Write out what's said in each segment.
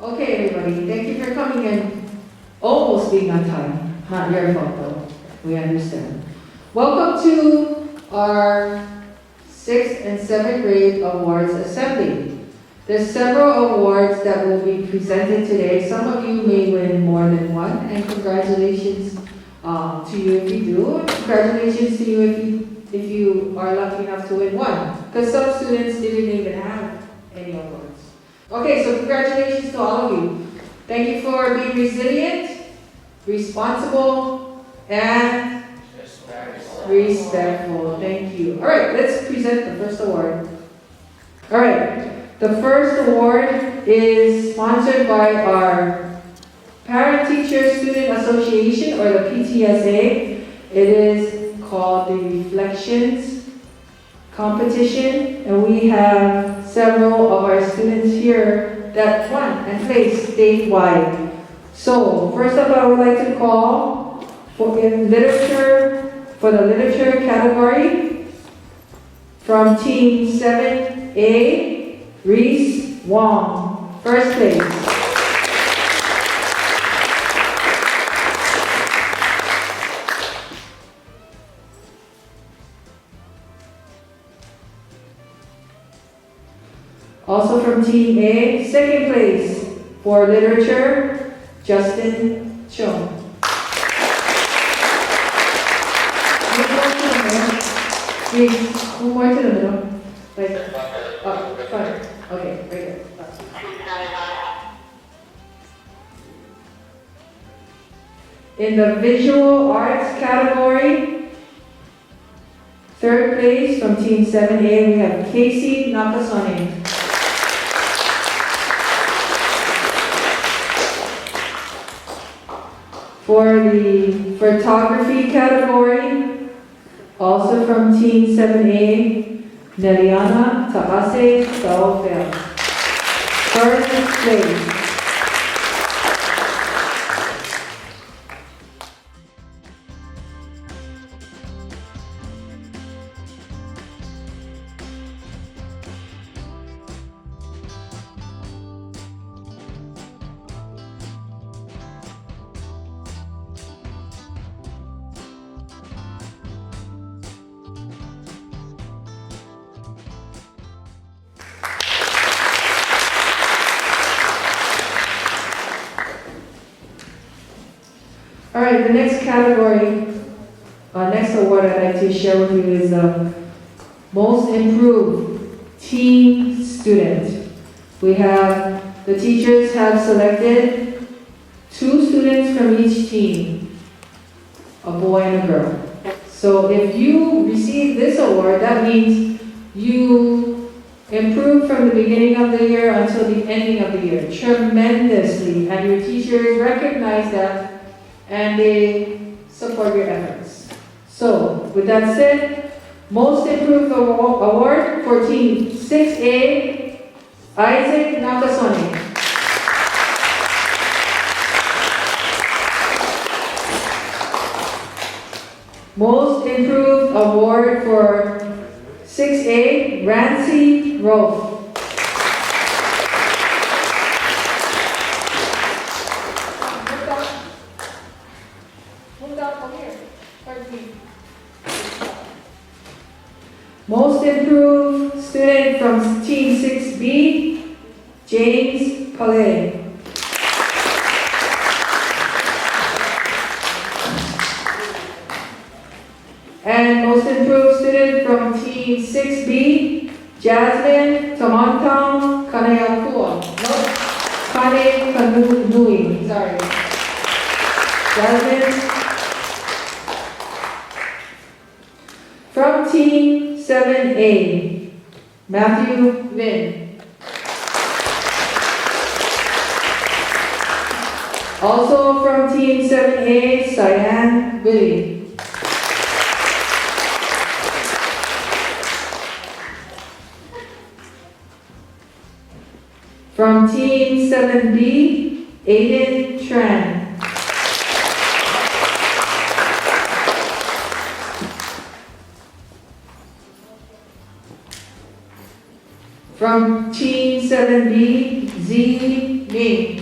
Okay, everybody, thank you for coming in. Almost being on time. Not your fault, though. We understand. Welcome to our 6th and 7th grade awards assembly. There's several awards that will be presented today. Some of you may win more than one, and congratulations to you if you do. Congratulations to you if you are lucky enough to win one, because some students didn't even have any awards. Okay, so congratulations to all of you. Thank you for being resilient, responsible, and respectful. Thank you. All right, let's present the first award. All right, the first award is sponsored by our Parent-Teacher Student Association, or the PTSA. It is called the Reflections Competition, and we have several of our students here that won and placed statewide. So, first up, I would like to call for the literature category from Team 7A, Reese Wong, first place. Also from Team A, second place for literature, Justin Chung. Move more to the middle. Like, up, front. Okay, right there. In the visual arts category, third place from Team 7A, we have Casey Nakasone. For the photography category, also from Team 7A, Neliana Taase Saofel. First place. All right, the next category, next award I'd like to share with you is the Most Improved Teen Student. We have, the teachers have selected 2 students from each team, a boy and a girl. So if you receive this award, that means you improved from the beginning of the year until the ending of the year tremendously, and your teachers recognize that and they support your efforts. So, with that said, Most Improved Award for Team 6A, Isaac Nakasone. Most Improved Award for 6A, Rancy Rolfe. Most Improved Student from Team 6B, James Palais. And Most Improved Student from Team 6B, Jasmine Tamantang Kanayakua. No, Kane Kanui. Sorry. Jasmine. From Team 7A, Matthew Lin. Also from Team 7A, Cyan Willie. From Team 7B, Aiden Tran. From Team 7B, Z Me.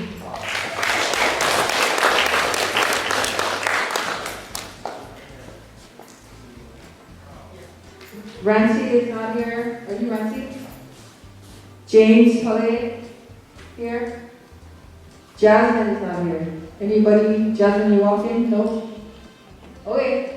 Rancy is not here. Are you Rancy? James Pillay here. Jasmine is not here. Anybody? Jasmine, you walked in? No? Okay.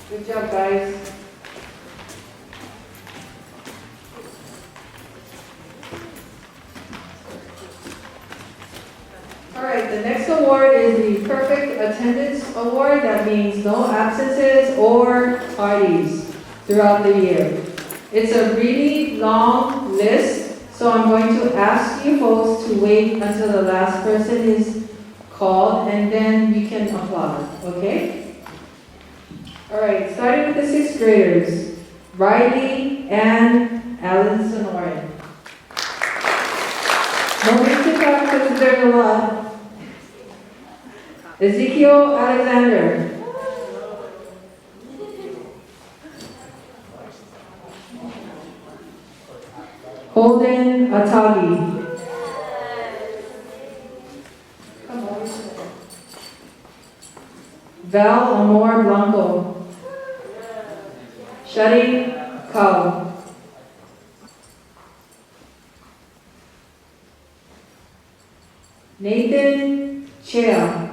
Good job, guys. All right, the next award is the Perfect Attendance Award. That means no absences or parties throughout the year. It's a really long list, so I'm going to ask you folks to wait until the last person is called, and then you can applaud, okay? All right, starting with the sixth graders, Riley and Allison Sonoran. No need to talk because there's a lot. Ezekiel Alexander. Holden Atagi. Val Amor Blanco. Shari Kao. Nathan Chea.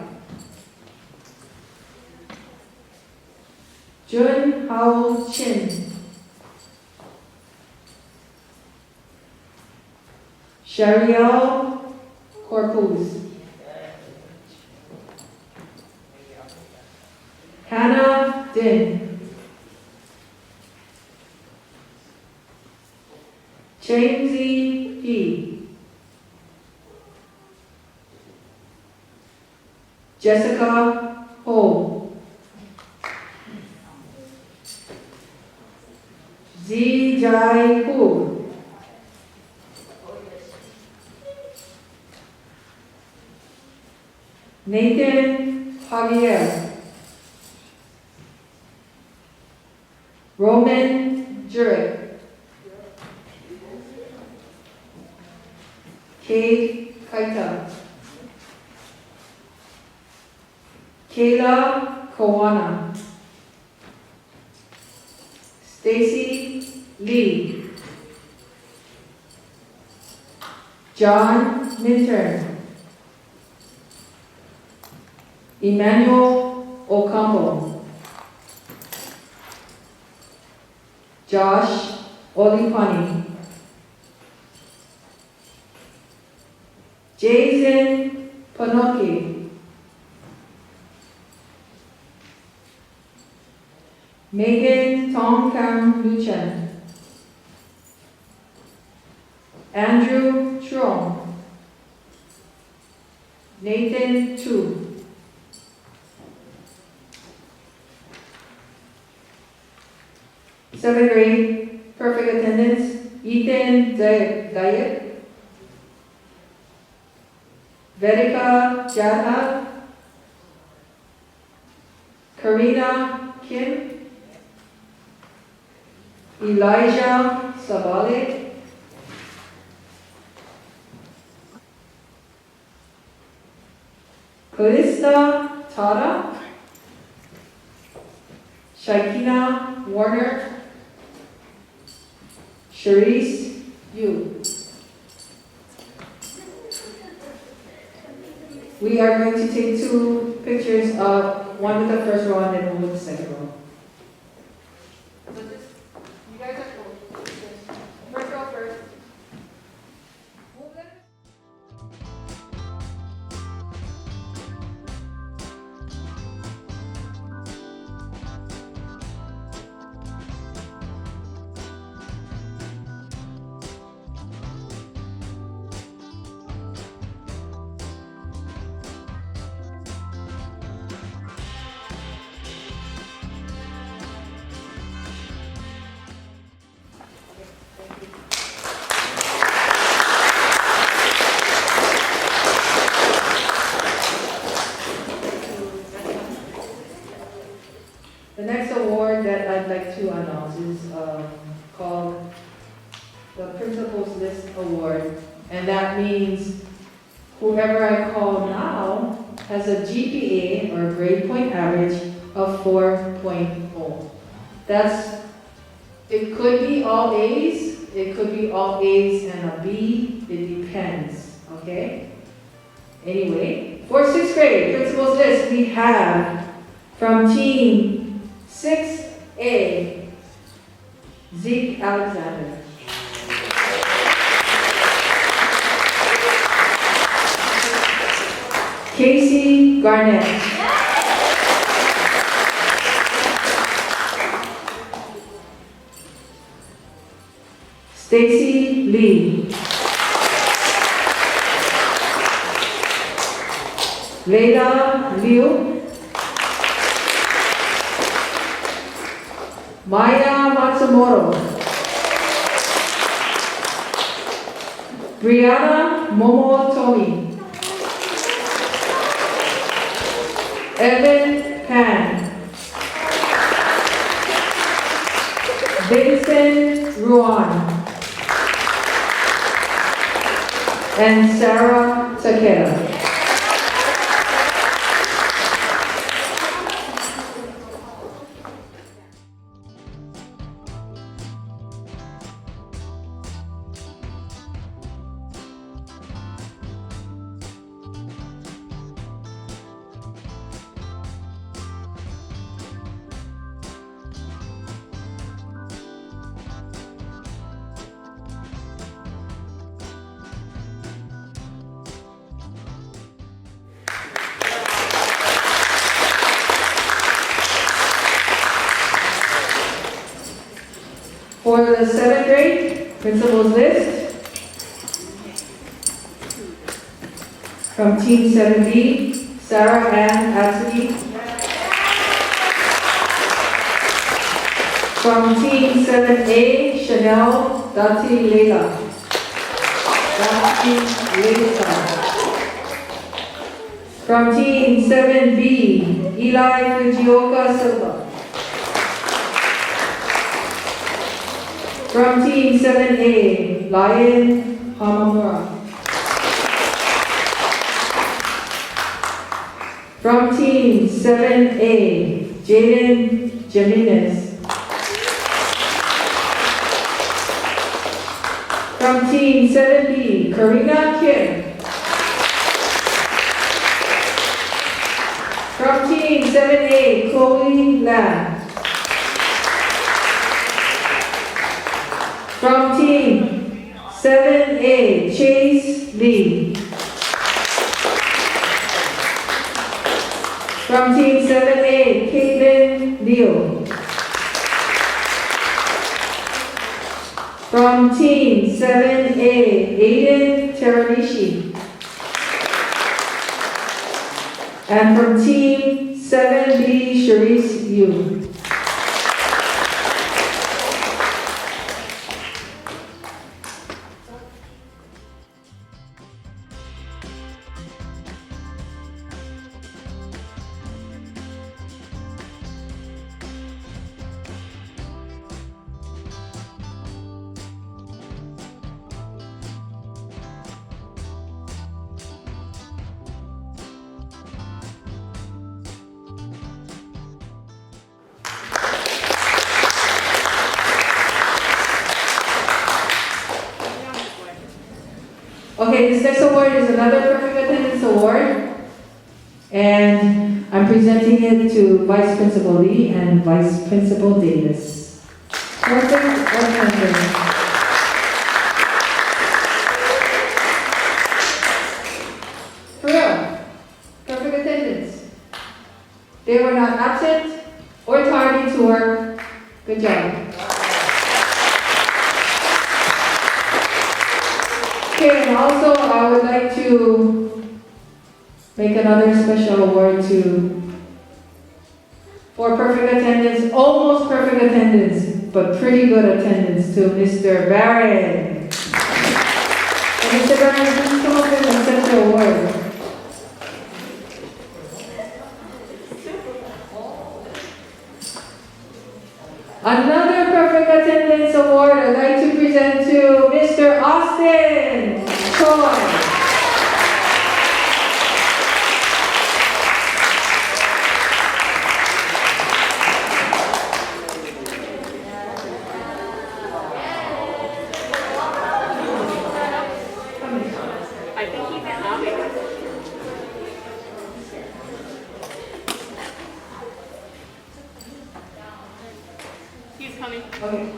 Jun Hao Chin. Shariel Corpus. Hannah Din. Jamesy P. Jessica Ho. Zijai Hu. Nathan Javier. Roman Jurek. Kate Kaita. Kayla Kawana. Stacy Lee. John Minturn. Emmanuel Ocampo. Josh Olipani. Jason Panoki. Megan Tongkam Luchan. Andrew Trong. Nathan Tu. Seventh grade, perfect attendance, Ethan Diet. Vedika Jadha. Karina Kim. Elijah Sabale. Calista Tara. Shaikina Warner. Charisse Yu. We are going to take two pictures, one with the first row and then one with the second row. So just, you guys are cool. First row first. Move them. The next award that I'd like to announce is called the Principals List Award, and that means whoever I call now has a GPA or grade point average of 4.0. It could be all A's, it could be all A's and a B, it depends, okay? Anyway, for 6th grade Principals List, we have from Team 6A, Zeke Alexander. Casey Garnett. Stacy Lee. Leila Liu. Maya Matsumoto. Brianna Momotomi. Evan Pan. Vincent Ruan. And Sarah Takeda. For the 7th grade Principals List, from Team 7B, Sarah Ann Atsui. From Team 7A, Chanel Dati Leila. From Team 7B, Eli Fujioka Silva. From Team 7A, Lion Hamamura. From Team 7A, Jaden Jimenez. From Team 7B, Karina Kim. From Team 7A, Chloe Lam. From Team 7A, Chase Lee. From Team 7A, Caitlin Leo. From Team 7A, Aiden Teranishi. And from Team 7B, Sharice Yu. Okay, this next award is another Perfect Attendance Award, and I'm presenting it to Vice Principal Lee and Vice Principal Davis. Perfect attendance. For real, perfect attendance. They were not absent or tardy to work. Good job. Okay, and also I would like to make another special award for perfect attendance, almost perfect attendance, but pretty good attendance to Mr. Barrett. And Mr. Barrett, please come up and accept the award. Another perfect attendance award I'd like to present to Mr. Austin Choi. He's coming. Okay.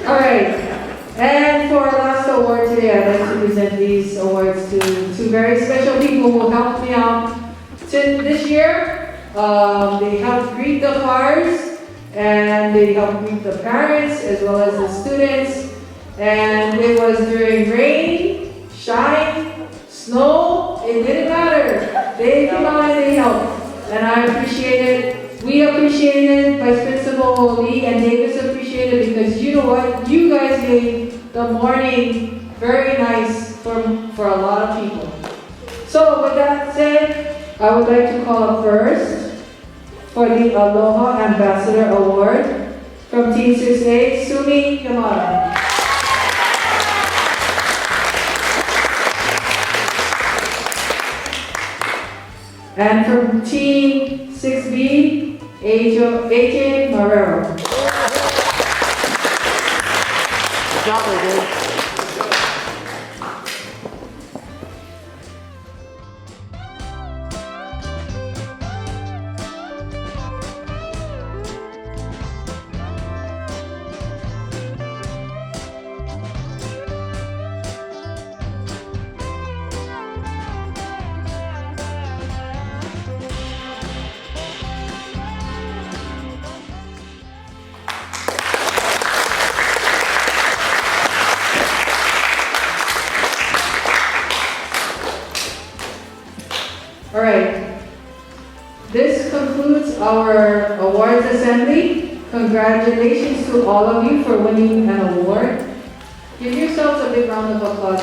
All right, and for our last award today, I'd like to present these awards to two very special people who helped me out this year. They helped greet the cars, and they helped greet the parents as well as the students. And it was during rain, shine, snow, it didn't matter. They came out and they helped, and I appreciate it. We appreciate it, Vice Principal Lee and Davis appreciate it, because you know what? You guys made the morning very nice for a lot of people. So with that said, I would like to call up first for the Aloha Ambassador Award from Team 6A, Sumi Yamada. And from Team 6B, AJ Marrero. Good job, AJ. All right, this concludes our awards assembly. Congratulations to all of you for winning an award. Give yourselves a big round of applause.